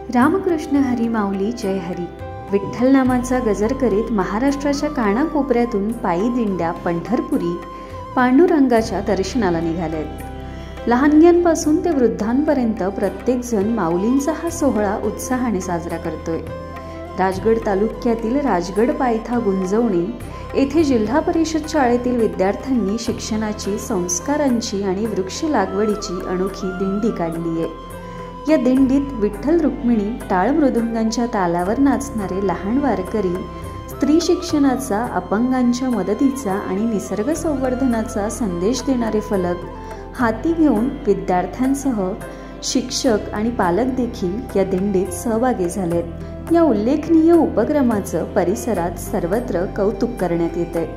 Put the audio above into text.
रामकृष्ण हरी माऊली जय हरी. विठ्ठल नामाचा गजर करीत महाराष्ट्राच्या कानाकोपऱ्यातून पायी दिंड्या पंढरपुरी पांडुरंगाच्या दर्शनाला निघालेत. लहानग्यांपासून ते वृद्धांपर्यंत प्रत्येकजण माऊलींचा हा सोहळा उत्साहाने साजरा करतोय. राजगड तालुक्यातील राजगड पायथा गुंजवणे येथे जिल्हा परिषद शाळेतील विद्यार्थ्यांनी शिक्षणाची, संस्कारांची आणि वृक्ष लागवडीची अनोखी दिंडी काढली आहे. या दिंडीत विठ्ठल रुक्मिणी टाळ मृदुंगांच्या तालावर नाचणारे लहान वारकरी, स्त्री शिक्षणाचा, अपंगांच्या मदतीचा आणि निसर्ग संवर्धनाचा संदेश देणारे फलक हाती घेऊन विद्यार्थ्यांसह शिक्षक आणि पालक देखील या दिंडीत सहभागी झालेत. या उल्लेखनीय उपक्रमाचं परिसरात सर्वत्र कौतुक करण्यात येतंय.